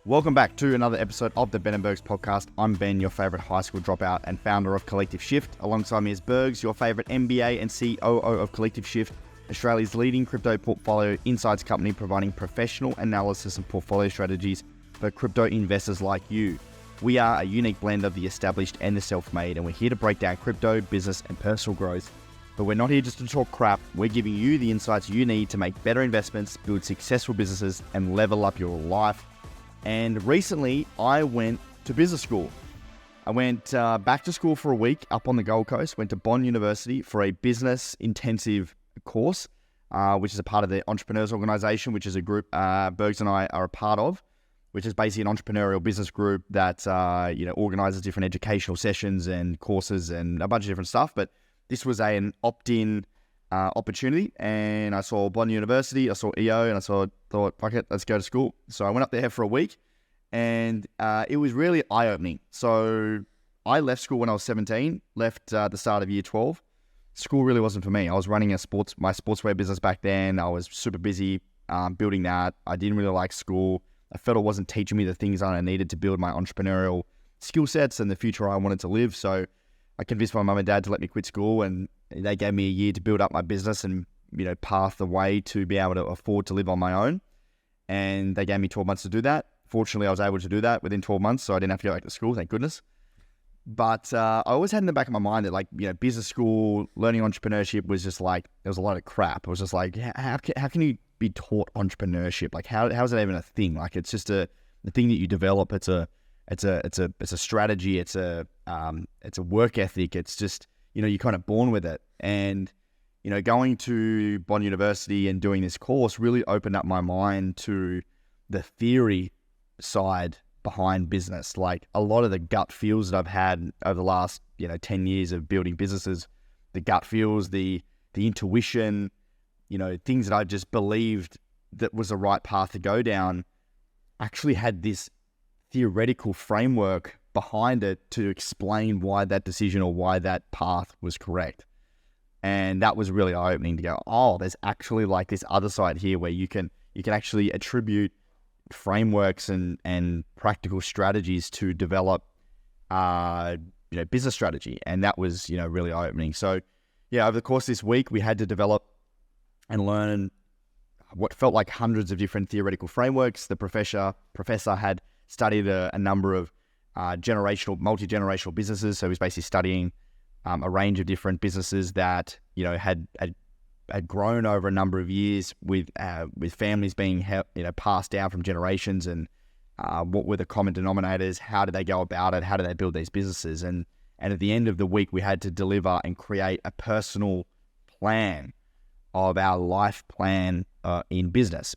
Welcome back to another episode of the Ben Bergs podcast. I'm Ben, your favourite high school dropout and founder of Collective Shift. Alongside me is Bergs, your favourite MBA and COO of Collective Shift, Australia's leading crypto portfolio insights company providing professional analysis and portfolio strategies for crypto investors like you. We are a unique blend of the established and the self-made, and we're here to break down crypto, business, and personal growth. But we're not here just to talk crap. We're giving you the insights you need to make better investments, build successful businesses, and level up your life. And recently, I went to business school. I went back to school for a week up on the Gold Coast, went to Bond University for a business-intensive course, which is a part of the Entrepreneurs Organization, which is a group Bergs and I are a part of, which is basically an entrepreneurial business group that organizes different educational sessions and courses and a bunch of different stuff. But this was an opt-in opportunity, and I saw Bond University, I saw EO, and I thought, fuck it, let's go to school. So I went up there for a week, and it was really eye-opening. So I left school when I was 17, left at the start of year 12. School really wasn't for me. I was running my sportswear business back then. I was super busy building that. I didn't really like school. I felt it wasn't teaching me the things I needed to build my entrepreneurial skill sets and the future I wanted to live. So I convinced my mum and dad to let me quit school, and they gave me a year to build up my business and, path the way to be able to afford to live on my own. And they gave me 12 months to do that. Fortunately, I was able to do that within 12 months, so I didn't have to go back to school, thank goodness. But I always had in the back of my mind that, business school, learning entrepreneurship was just like, there was a lot of crap. It was just like, how can you be taught entrepreneurship? Like, how is that even a thing? Like, it's just a thing that you develop. It's a strategy. It's a work ethic. It's just, you're kind of born with it. And, going to Bond University and doing this course really opened up my mind to the theory side behind business. Like, a lot of the gut feels that I've had over the last, 10 years of building businesses, the gut feels, the intuition, things that I just believed that was the right path to go down, actually had this theoretical framework behind it to explain why that decision or why that path was correct. And that was really eye-opening to go, oh, there's actually like this other side here where you can actually attribute frameworks and practical strategies to develop business strategy. And that was really eye-opening. So over the course of this week, we had to develop and learn what felt like hundreds of different theoretical frameworks. The professor had studied a number of multi-generational businesses. So he was basically studying a range of different businesses that had grown over a number of years with families being passed down from generations, and what were the common denominators? How did they go about it? How did they build these businesses? And at the end of the week, we had to deliver and create a personal plan of our life plan in business.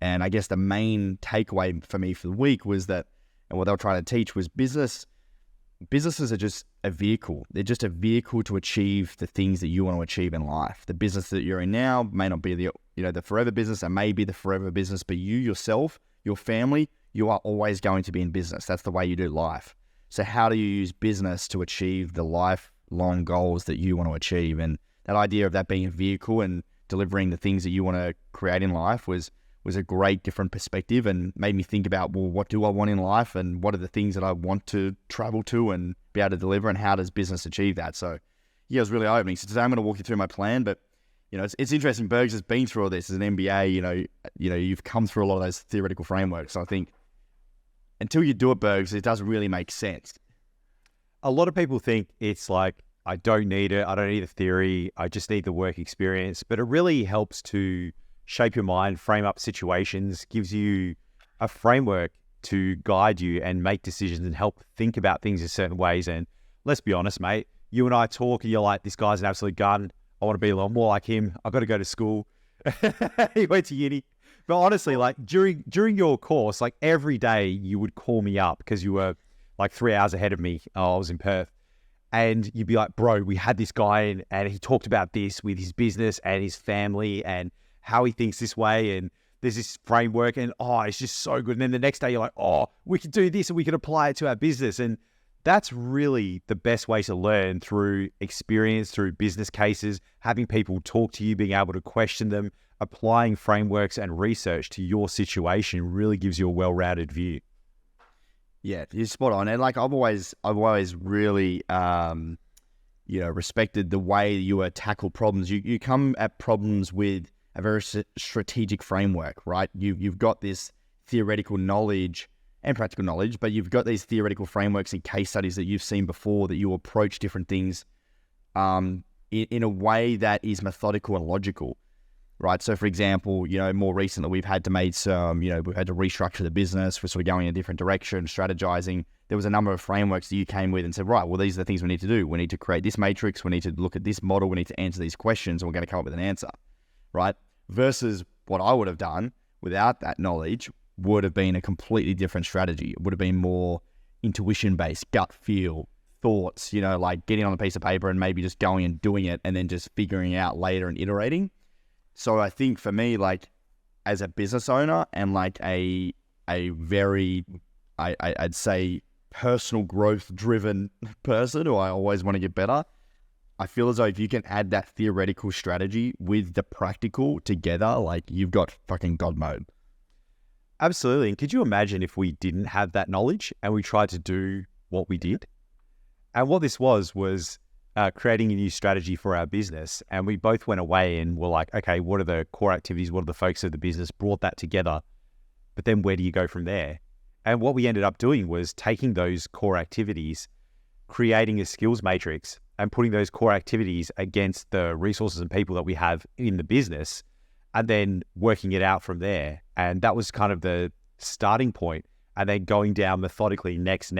And I guess the main takeaway for me for the week was that, and what they were trying to teach was businesses are just a vehicle. They're just a vehicle to achieve the things that you want to achieve in life. The business that you're in now may not be the forever business, and may be the forever business, but you yourself, your family, you are always going to be in business. That's the way you do life. So how do you use business to achieve the lifelong goals that you want to achieve? And that idea of that being a vehicle and delivering the things that you want to create in life was a great different perspective, and made me think about, well, what do I want in life, and what are the things that I want to travel to and be able to deliver, and how does business achieve that? So it was really eye-opening. So today I'm going to walk you through my plan, but it's interesting. Bergs has been through all this as an MBA. You've come through a lot of those theoretical frameworks. So I think until you do it, Bergs, it doesn't really make sense. A lot of people think it's like, I don't need it. I don't need the theory. I just need the work experience. But it really helps to shape your mind, frame up situations, gives you a framework to guide you and make decisions and help think about things in certain ways. And let's be honest, mate, you and I talk and you're like, this guy's an absolute gun. I want to be a lot more like him. I've got to go to school. He went to uni. But honestly, like during your course, like every day you would call me up because you were like 3 hours ahead of me. I was in Perth. And you'd be like, bro, we had this guy in, and he talked about this with his business and his family and how he thinks this way, and there's this framework, and it's just so good. And then the next day you're like, we can do this and we can apply it to our business. And that's really the best way to learn, through experience, through business cases, having people talk to you, being able to question them, applying frameworks and research to your situation really gives you a well-rounded view. Yeah, you're spot on. And like I've always really respected the way you tackle problems. You come at problems with a very strategic framework, right? You've got this theoretical knowledge and practical knowledge, but you've got these theoretical frameworks and case studies that you've seen before, that you approach different things in a way that is methodical and logical, right? So, for example, more recently we've had to restructure the business. We're sort of going in a different direction, strategizing. There was a number of frameworks that you came with and said, right, well, these are the things we need to do. We need to create this matrix. We need to look at this model. We need to answer these questions, and we're going to come up with an answer, right? Versus what I would have done without that knowledge would have been a completely different strategy. It would have been more intuition-based, gut feel, thoughts, like getting on a piece of paper and maybe just going and doing it and then just figuring it out later and iterating. So I think for me, like as a business owner and like a very, I'd say personal growth driven person who I always want to get better, I feel as though if you can add that theoretical strategy with the practical together, like you've got fucking God mode. Absolutely. And could you imagine if we didn't have that knowledge and we tried to do what we did? And what this was creating a new strategy for our business. And we both went away and were like, okay, what are the core activities? What are the focus of the business? Brought that together. But then where do you go from there? And what we ended up doing was taking those core activities, creating a skills matrix, and putting those core activities against the resources and people that we have in the business, and then working it out from there. And that was kind of the starting point, and then going down methodically next.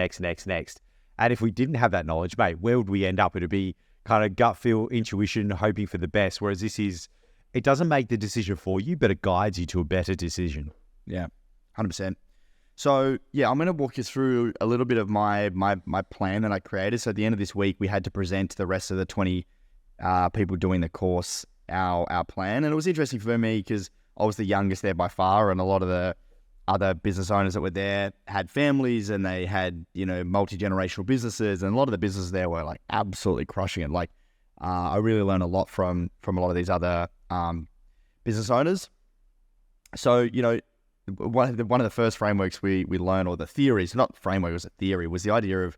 And if we didn't have that knowledge, mate, where would we end up? It'd be kind of gut feel, intuition, hoping for the best. Whereas it doesn't make the decision for you, but it guides you to a better decision. Yeah, 100%. So yeah, I'm going to walk you through a little bit of my plan that I created. So at the end of this week, we had to present to the rest of the 20 people doing the course our plan. And it was interesting for me because I was the youngest there by far, and a lot of the other business owners that were there had families and they had, multi-generational businesses, and a lot of the businesses there were like absolutely crushing it. Like, I really learned a lot from a lot of these other business owners. So, one of the first frameworks we learned, or the theories, not framework, it was a theory, was the idea of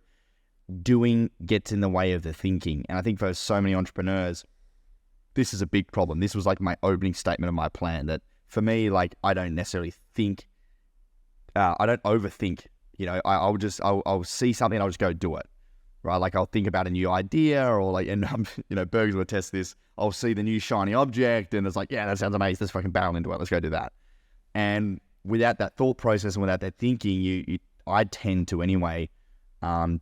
doing gets in the way of the thinking. And I think for so many entrepreneurs, this is a big problem. This was like my opening statement of my plan, that for me, like, I don't necessarily think, I don't overthink. I'll see something and I'll just go do it, right? Like I'll think about a new idea, or like, and Bergs will test this. I'll see the new shiny object and it's like, yeah, that sounds amazing. Let's fucking barrel into it. Let's go do that. And without that thought process and without that thinking, I tend to anyway,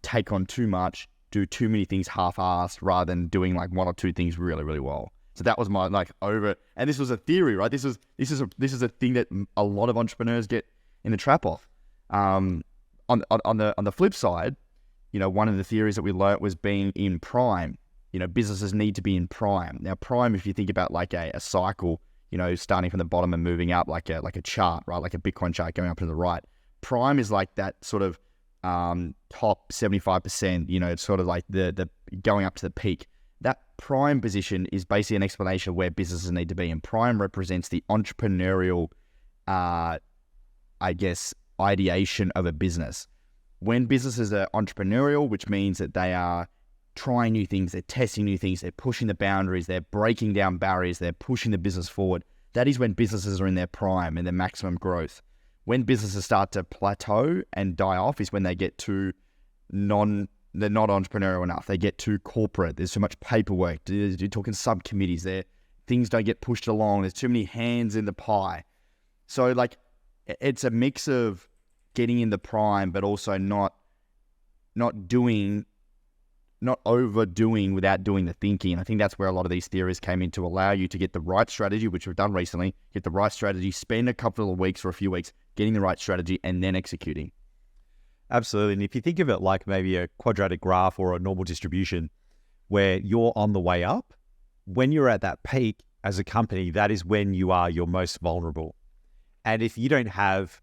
take on too much, do too many things half-assed rather than doing like one or two things really, really well. So that was my and this was a theory, right? This is a thing that a lot of entrepreneurs get in the trap of. On the flip side, one of the theories that we learnt was being in prime. Businesses need to be in prime. Now, prime, if you think about like a cycle, starting from the bottom and moving up like a chart, right? Like a Bitcoin chart going up to the right. Prime is like that sort of top 75%, it's sort of like the going up to the peak. That prime position is basically an explanation of where businesses need to be. And prime represents the entrepreneurial, ideation of a business. When businesses are entrepreneurial, which means that they are trying new things, they're testing new things, they're pushing the boundaries, they're breaking down barriers, they're pushing the business forward. That is when businesses are in their prime and their maximum growth. When businesses start to plateau and die off is when they get too they're not entrepreneurial enough. They get too corporate. There's too much paperwork. You're talking subcommittees there. Things don't get pushed along. There's too many hands in the pie. So like, it's a mix of getting in the prime, but also not overdoing without doing the thinking. I think that's where a lot of these theories came in, to allow you to get the right strategy, which we've done recently, get the right strategy, spend a couple of weeks or a few weeks getting the right strategy and then executing. Absolutely. And if you think of it like maybe a quadratic graph or a normal distribution where you're on the way up, when you're at that peak as a company, that is when you are your most vulnerable. And if you don't have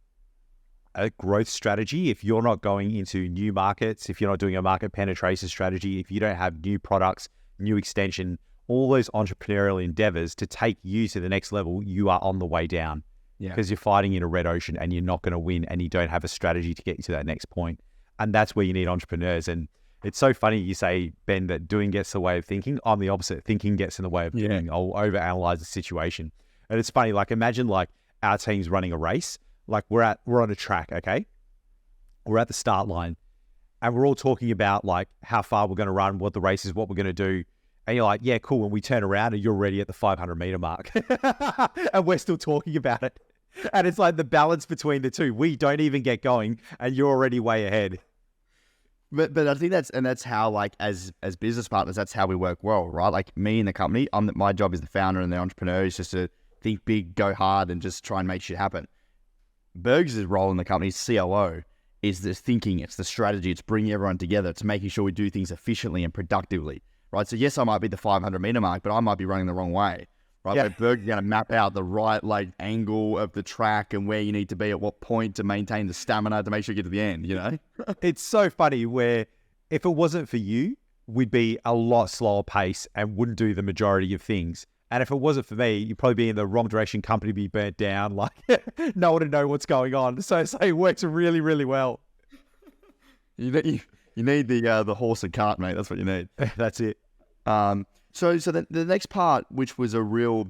a growth strategy, if you're not going into new markets, if you're not doing a market penetration strategy, if you don't have new products, new extension, all those entrepreneurial endeavors to take you to the next level, you are on the way down. Yeah. because you're fighting in a red ocean and you're not going to win and you don't have a strategy to get you to that next point. And that's where you need entrepreneurs. And it's so funny you say, Ben, that doing gets in the way of thinking. I'm the opposite. Thinking gets in the way of doing. I'll overanalyze the situation. And it's funny, like imagine like our team's running a race. Like we're on a track, okay? We're at the start line and we're all talking about like how far we're going to run, what the race is, what we're going to do. And you're like, yeah, cool. When we turn around and you're already at the 500 meter mark and we're still talking about it. And it's like the balance between the two. We don't even get going and you're already way ahead. But I think that's how, like, as business partners, that's how we work well, right? Like me in the company, my job is the founder and the entrepreneur is just to think big, go hard, and just try and make shit happen. Bergs' role in the company, COO, is the thinking, it's the strategy, it's bringing everyone together, it's making sure we do things efficiently and productively, right? So yes, I might be the 500 meter mark, but I might be running the wrong way, right? Yeah. Bergs is going to map out the right like angle of the track and where you need to be at what point to maintain the stamina to make sure you get to the end, you know? It's so funny where if it wasn't for you, we'd be a lot slower pace and wouldn't do the majority of things. And if it wasn't for me, you'd probably be in the wrong direction, company be burnt down, like no one would know what's going on. So it works really, really well. You need the horse and cart, mate. That's what you need. That's it. So the next part, which was a real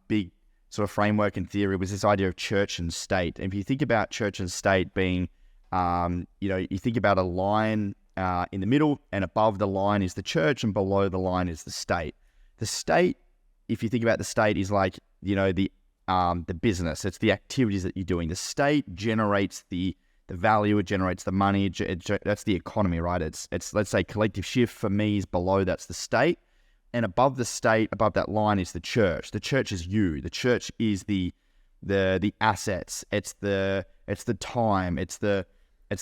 big sort of framework and theory, was this idea of church and state. And if you think about church and state being, you think about a line in the middle, and above the line is the church, and below the line is the state. The state, if you think about the state, is like, the business. It's the activities that you're doing. The state generates the value, it generates the money, that's the economy, right? It's let's say collective shift for me is below, that's the state. And above the state, above that line is the church. The church is you. The church is the assets. It's the time. It's the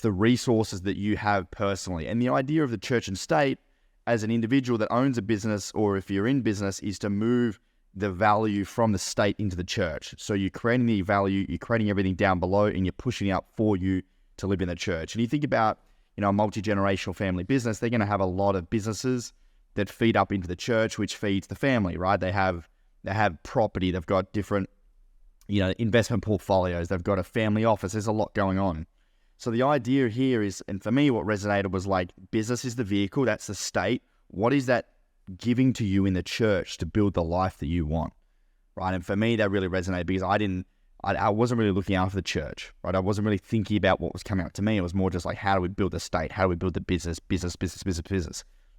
resources that you have personally. And the idea of the church and state as an individual that owns a business, or if you're in business, is to move the value from the state into the church. So you're creating the value, you're creating everything down below, and you're pushing it up for you to live in the church. And you think about, a multi-generational family business, they're going to have a lot of businesses that feed up into the church, which feeds the family, right? They have property, they've got different, investment portfolios, they've got a family office, there's a lot going on. So the idea here is, and for me, what resonated was like, business is the vehicle, that's the state. What is that giving to you in the church to build the life that you want, right? And for me, that really resonated because I wasn't really looking after the church, right? I wasn't really thinking about what was coming up to me. It was more just like, how do we build the state? How do we build the business?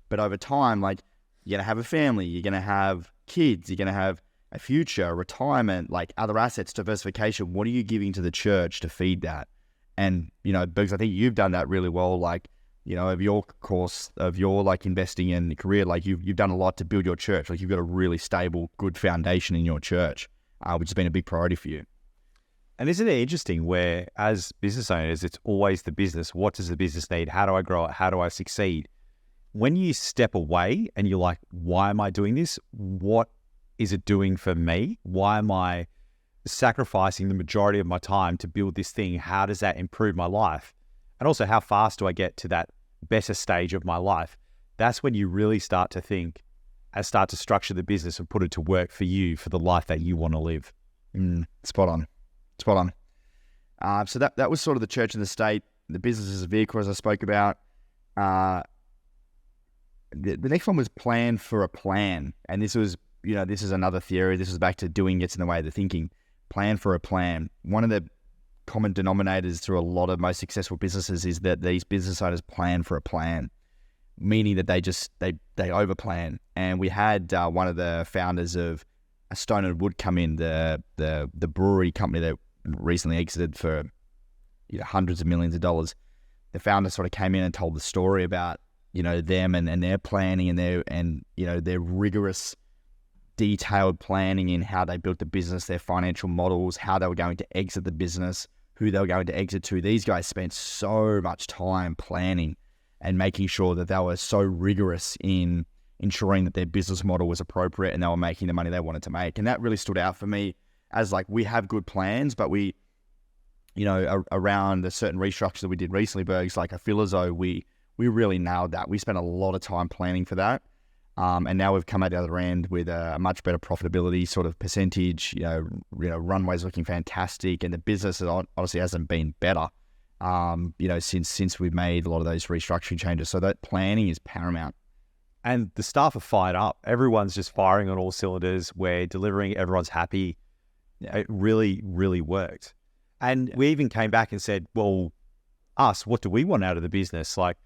But over time, like, you're going to have a family, you're going to have kids, you're going to have a future, retirement, like other assets, diversification. What are you giving to the church to feed that? And, Bergs, I think you've done that really well. Like, of your course, of your like investing in career, like you've done a lot to build your church. Like you've got a really stable, good foundation in your church, which has been a big priority for you. And isn't it interesting where as business owners, it's always the business. What does the business need? How do I grow it? How do I succeed? When you step away and you're like, why am I doing this? What is it doing for me? Why am I sacrificing the majority of my time to build this thing? How does that improve my life? And also, how fast do I get to that better stage of my life? That's when you really start to think and start to structure the business and put it to work for you, for the life that you want to live. Spot on. So that was sort of the church and the state. The business as a vehicle, as I spoke about. The next one was plan for a plan. And this was, this is another theory. This is back to doing gets in the way of the thinking. Plan for a plan. One of the common denominators through a lot of most successful businesses is that these business owners plan for a plan, meaning that they over plan. And we had one of the founders of Stone and Wood come in, the brewery company that recently exited for hundreds of millions of dollars. The founder sort of came in and told the story about them and their planning and their rigorous, detailed planning in how they built the business, their financial models, how they were going to exit the business, who they were going to exit to. These guys spent so much time planning and making sure that they were so rigorous in ensuring that their business model was appropriate and they were making the money they wanted to make. And that really stood out for me as like, we have good plans, but we, around a certain restructure that we did recently, Bergs, like I feel as though we really nailed that. We spent a lot of time planning for that. And now we've come out the other end with a much better profitability sort of percentage. Runway's looking fantastic, and the business honestly hasn't been better. Since we've made a lot of those restructuring changes. So that planning is paramount. And the staff are fired up. Everyone's just firing on all cylinders. We're delivering. Everyone's happy. It really, really worked. And we even came back and said, well, what do we want out of the business? Like,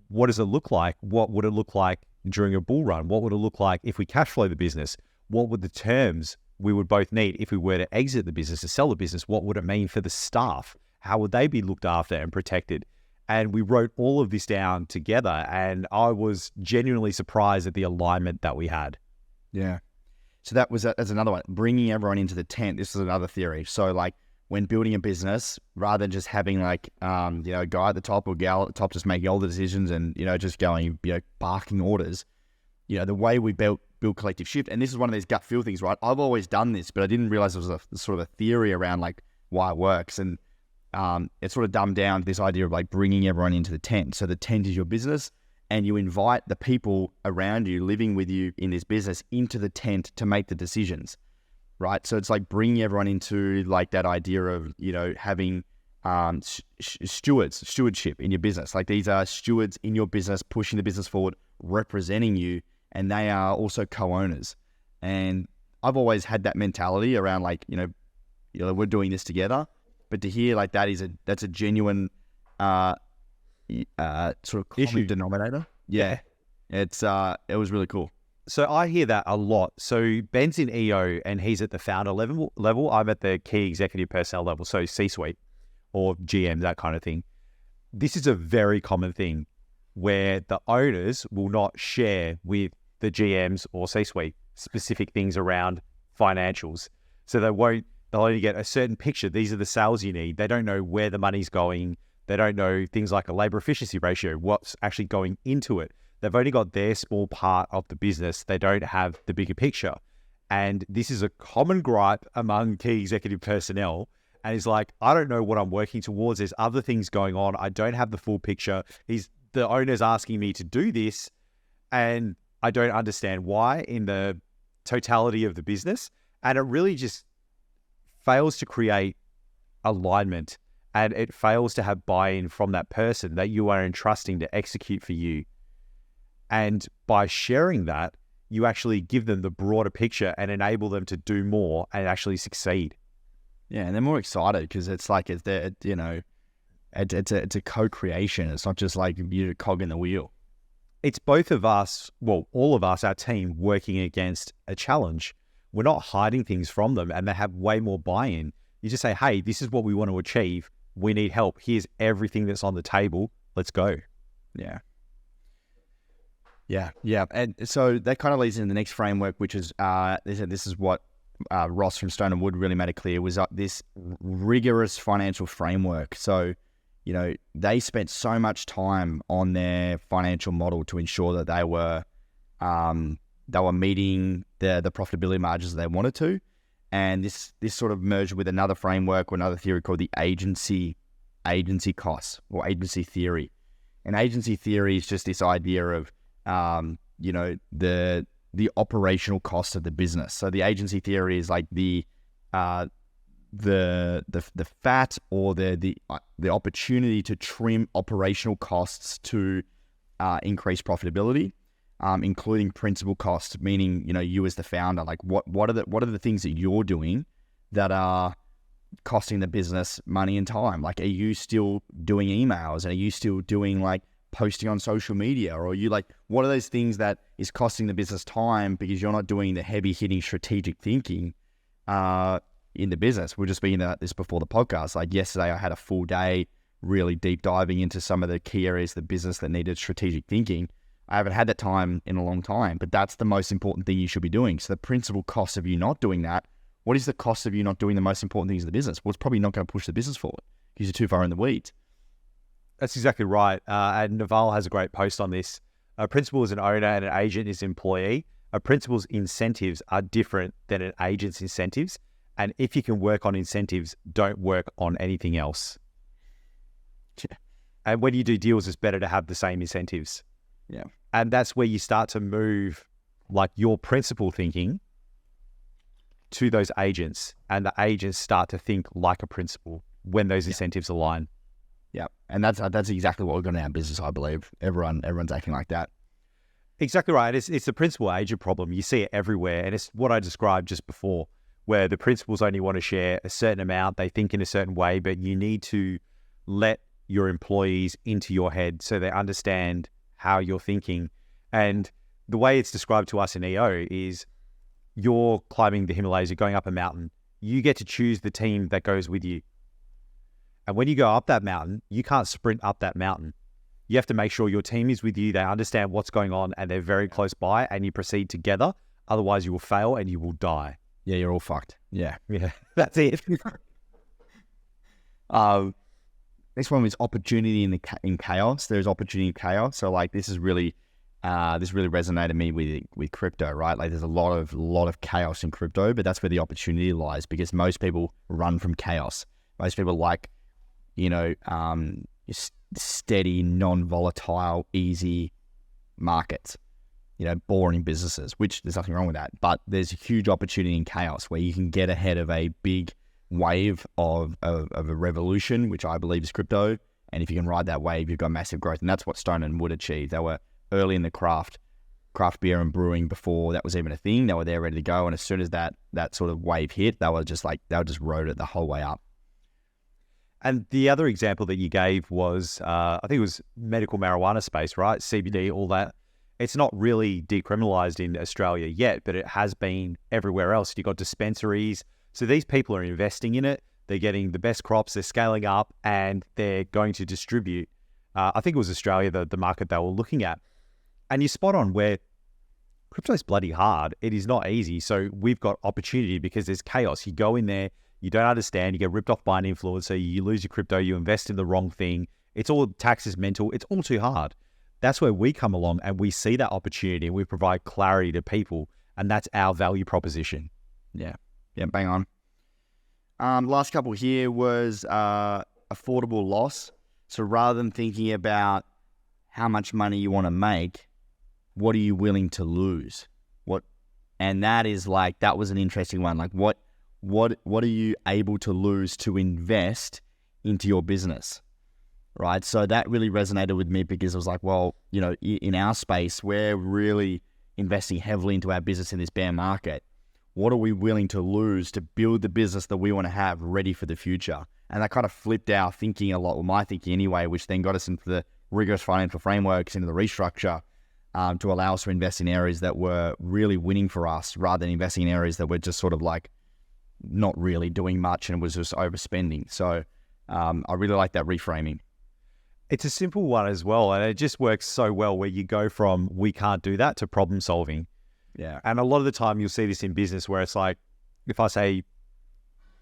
what does it look like? What would it look like during a bull run? What would it look like if we cash flow the business? What would the terms we would both need if we were to exit the business, to sell the business? What would it mean for the staff? How would they be looked after and protected? And we wrote all of this down together, and I was genuinely surprised at the alignment that we had. Yeah. So that's another one, bringing everyone into the tent. This is another theory. So like when building a business, rather than just having like, a guy at the top or gal at the top just making all the decisions and, just going, barking orders, the way we build Collective Shift, and this is one of these gut feel things, right? I've always done this, but I didn't realize it was a sort of a theory around like why it works. And it's sort of dumbed down to this idea of like bringing everyone into the tent. So the tent is your business, and you invite the people around you living with you in this business into the tent to make the decisions, right? So it's like bringing everyone into like that idea of, having stewardship in your business. Like these are stewards in your business, pushing the business forward, representing you, and they are also co-owners. And I've always had that mentality around like, we're doing this together. But to hear like that's a genuine sort of common denominator. Yeah, it was really cool. So I hear that a lot. So Ben's in EO and he's at the founder level. I'm at the key executive personnel level, so C-suite or GM, that kind of thing. This is a very common thing where the owners will not share with the GMs or C-suite specific things around financials. So they'll only get a certain picture. These are the sales you need. They don't know where the money's going. They don't know things like a labor efficiency ratio, what's actually going into it. They've only got their small part of the business. They don't have the bigger picture. And this is a common gripe among key executive personnel. And it's like, I don't know what I'm working towards. There's other things going on. I don't have the full picture. The owner's asking me to do this, and I don't understand why in the totality of the business. And it really just fails to create alignment, and it fails to have buy-in from that person that you are entrusting to execute for you. And by sharing that, you actually give them the broader picture and enable them to do more and actually succeed. Yeah, and they're more excited because it's like it's a co-creation. It's not just like you're a cog in the wheel. It's both of us, well, all of us, our team, working against a challenge. We're not hiding things from them, and they have way more buy-in. You just say, hey, this is what we want to achieve. We need help. Here's everything that's on the table. Let's go. Yeah. And so that kind of leads into the next framework, which is, this is what Ross from Stone and Wood really made it clear, was this rigorous financial framework. So, they spent so much time on their financial model to ensure that they were meeting the profitability margins that they wanted to. And this sort of merged with another framework or another theory called the agency costs or agency theory. And agency theory is just this idea of, the operational cost of the business. So the agency theory is like the fat or the opportunity to trim operational costs to increase profitability. Including principal costs, meaning, you as the founder, like what are the things that you're doing that are costing the business money and time? Like, are you still doing emails? And are you still doing like posting on social media? Or are you like, what are those things that is costing the business time because you're not doing the heavy hitting strategic thinking in the business? We're just speaking about this before the podcast. Like yesterday I had a full day really deep diving into some of the key areas of the business that needed strategic thinking. I haven't had that time in a long time, but that's the most important thing you should be doing. So the principal cost of you not doing that, what is the cost of you not doing the most important things in the business? Well, it's probably not going to push the business forward because you're too far in the weeds. That's exactly right. And Naval has a great post on this. A principal is an owner and an agent is employee. A principal's incentives are different than an agent's incentives. And if you can work on incentives, don't work on anything else. Yeah. And when you do deals, it's better to have the same incentives. Yeah. And that's where you start to move like your principal thinking to those agents, and the agents start to think like a principal when those incentives align. Yeah, and that's exactly what we're going to our business. I believe everyone's acting like that. Exactly right. It's the principal agent problem. You see it everywhere, and it's what I described just before, where the principals only want to share a certain amount. They think in a certain way, but you need to let your employees into your head so they understand how you're thinking. And the way it's described to us in EO is you're climbing the Himalayas, you're going up a mountain. You get to choose the team that goes with you. And when you go up that mountain, you can't sprint up that mountain. You have to make sure your team is with you, they understand what's going on, and they're very close by, and you proceed together. Otherwise, you will fail and you will die. Yeah, you're all fucked. Yeah, that's it. Next one is opportunity in chaos. There's opportunity in chaos. So like this really resonated me with crypto, right? Like there's a lot of chaos in crypto, but that's where the opportunity lies, because most people run from chaos. Most people like, steady, non-volatile, easy markets, boring businesses, which there's nothing wrong with that. But there's a huge opportunity in chaos where you can get ahead of a big wave of a revolution, which I believe is crypto. And if you can ride that wave, you've got massive growth. And that's what Stone and Wood achieved. They were early in the craft beer and brewing before that was even a thing. They were there ready to go. And as soon as that sort of wave hit, they just rode it the whole way up. And the other example that you gave was, I think it was medical marijuana space, right? CBD, all that. It's not really decriminalized in Australia yet, but it has been everywhere else. You've got dispensaries. So these people are investing in it. They're getting the best crops. They're scaling up, and they're going to distribute. I think it was Australia, the market they were looking at. And you're spot on where crypto's bloody hard. It is not easy. So we've got opportunity because there's chaos. You go in there, you don't understand, you get ripped off by an influencer, you lose your crypto, you invest in the wrong thing. It's all taxes mental. It's all too hard. That's where we come along and we see that opportunity and we provide clarity to people. And that's our value proposition. Yeah, bang on. Last couple here was affordable loss. So rather than thinking about how much money you want to make, what are you willing to lose? And that was an interesting one. Like what are you able to lose to invest into your business? Right. So that really resonated with me because I was like, well, in our space, we're really investing heavily into our business in this bear market. What are we willing to lose to build the business that we want to have ready for the future? And that kind of flipped our thinking a lot, or my thinking anyway, which then got us into the rigorous financial frameworks, into the restructure, to allow us to invest in areas that were really winning for us rather than investing in areas that were just sort of like not really doing much and was just overspending. So I really like that reframing. It's a simple one as well, and it just works so well where you go from we can't do that to problem solving. Yeah. And a lot of the time you'll see this in business where it's like, if I say,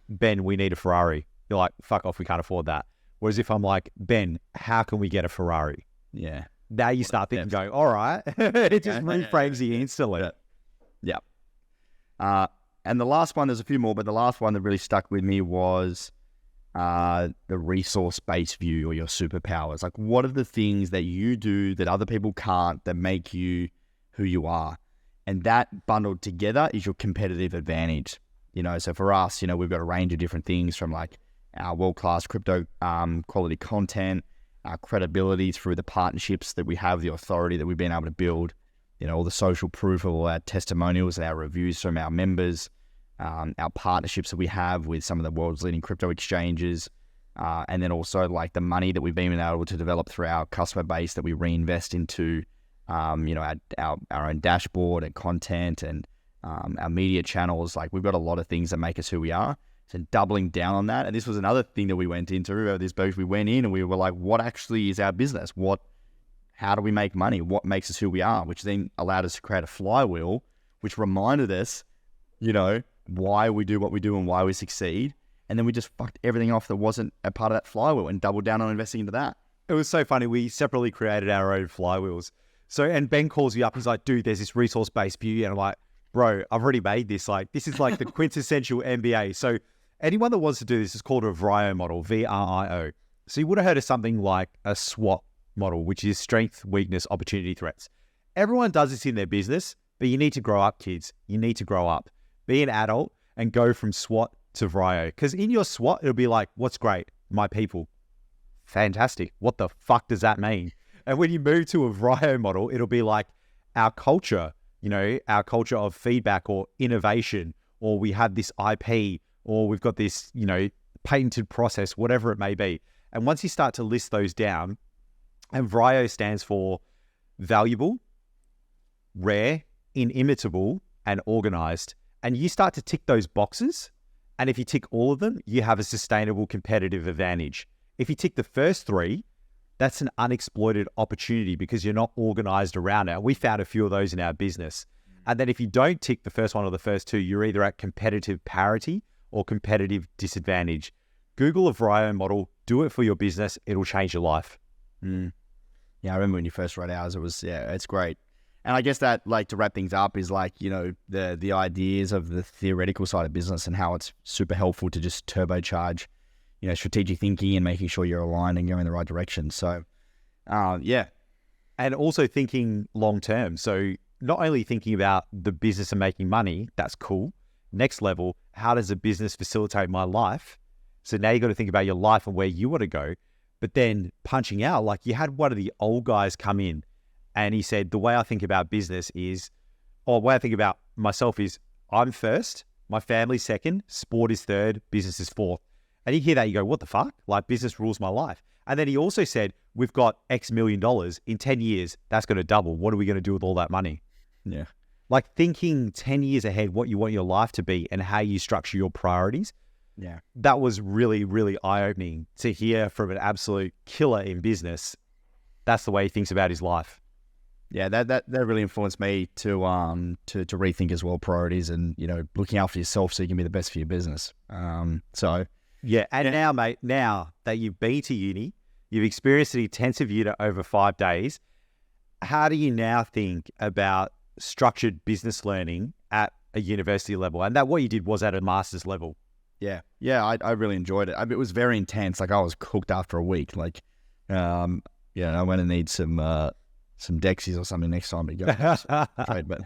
Ben, we need a Ferrari, you're like, fuck off, we can't afford that. Whereas if I'm like, Ben, how can we get a Ferrari? Yeah. Now you start thinking, going, all right. It just reframes you instantly. Yeah. And the last one, there's a few more, but the last one that really stuck with me was the resource-based view, or your superpowers. Like, what are the things that you do that other people can't that make you who you are? And that bundled together is your competitive advantage. So for us, we've got a range of different things, from like our world-class crypto quality content, our credibility through the partnerships that we have, the authority that we've been able to build, all the social proof of all our testimonials, our reviews from our members, our partnerships that we have with some of the world's leading crypto exchanges, and then also like the money that we've been able to develop through our customer base that we reinvest into, our own dashboard and content and our media channels. Like, we've got a lot of things that make us who we are. So doubling down on that. And this was another thing that we went into this Bergs. We went in and we were like, what actually is our business? How do we make money? What makes us who we are? Which then allowed us to create a flywheel, which reminded us, why we do what we do and why we succeed. And then we just fucked everything off that wasn't a part of that flywheel and doubled down on investing into that. It was so funny. We separately created our own flywheels. So, and Ben calls you up. He's like, dude, there's this resource-based view. And I'm like, bro, I've already made this. Like, this is like the quintessential MBA. So anyone that wants to do this is called a VRIO model, VRIO. So you would have heard of something like a SWOT model, which is strength, weakness, opportunity, threats. Everyone does this in their business. But you need to grow up, kids. You need to grow up. Be an adult and go from SWAT to VRIO. Because in your SWAT, it'll be like, what's great? My people. Fantastic. What the fuck does that mean? And when you move to a VRIO model, it'll be like our culture, our culture of feedback or innovation, or we have this IP, or we've got this, patented process, whatever it may be. And once you start to list those down, and VRIO stands for valuable, rare, inimitable, and organized. And you start to tick those boxes. And if you tick all of them, you have a sustainable competitive advantage. If you tick the first three, that's an unexploited opportunity because you're not organized around it. We found a few of those in our business. And then if you don't tick the first one or the first two, you're either at competitive parity or competitive disadvantage. Google a VRIO model, do it for your business. It'll change your life. Yeah, I remember when you first wrote ours, it's great. And I guess that, to wrap things up is the ideas of the theoretical side of business and how it's super helpful to just turbocharge, strategic thinking and making sure you're aligned and going in the right direction. So, yeah. And also thinking long term. So not only thinking about the business and making money, that's cool. Next level, how does a business facilitate my life? So now you got to think about your life and where you want to go. But then punching out, you had one of the old guys come in and he said, the way I think about business is, or the way I think about myself is, I'm first, my family second, sport is third, business is fourth. And you hear that, you go, what the fuck? Business rules my life. And then he also said, we've got X million dollars. In 10 years, that's going to double. What are we going to do with all that money? Yeah. Thinking 10 years ahead, what you want your life to be and how you structure your priorities. Yeah. That was really, really eye-opening to hear from an absolute killer in business. That's the way he thinks about his life. Yeah, that really influenced me to rethink as well priorities and, looking after yourself so you can be the best for your business. Now, mate, now that you've been to uni, you've experienced an intensive unit over 5 days, how do you now think about structured business learning at a university level? And that what you did was at a master's level. Yeah, I really enjoyed it. It was very intense. I was cooked after a week. I'm going to need some Dexies or something next time to go. But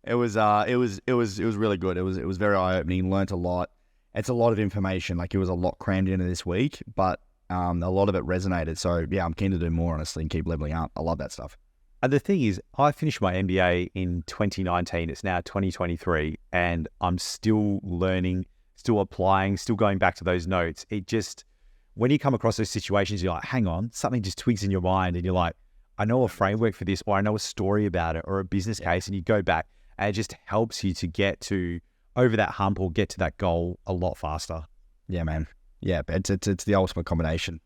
it was really good. It was very eye opening. Learned a lot. It's a lot of information. It was a lot crammed into this week, but a lot of it resonated. So yeah, I'm keen to do more honestly and keep leveling up. I love that stuff. And the thing is, I finished my MBA in 2019. It's now 2023, and I'm still learning, still applying, still going back to those notes. It just, when you come across those situations, you're like, hang on, something just twigs in your mind and you're like, I know a framework for this, or I know a story about it, or a business case, and you go back and it just helps you to get to over that hump or get to that goal a lot faster. Yeah, man. Yeah, it's the ultimate combination.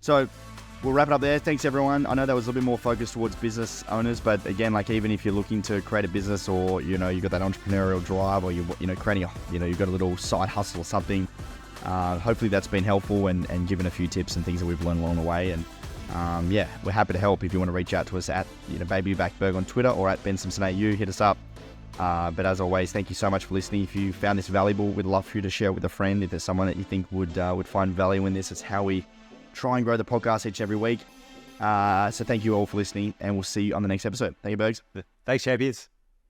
So we'll wrap it up there. Thanks, everyone. I know that was a little bit more focused towards business owners, but again, even if you're looking to create a business, or you've got that entrepreneurial drive, or creating you've got a little side hustle or something, hopefully that's been helpful and given a few tips and things that we've learned along the way. And we're happy to help. If you want to reach out to us at babybackberg on Twitter or at bensimpsonau, hit us up. But as always, thank you so much for listening. If you found this valuable, we'd love for you to share it with a friend. If there's someone that you think would find value in this, it's how we try and grow the podcast each and every week. So thank you all for listening, and we'll see you on the next episode. Thank you, Bergs. Thanks, champions.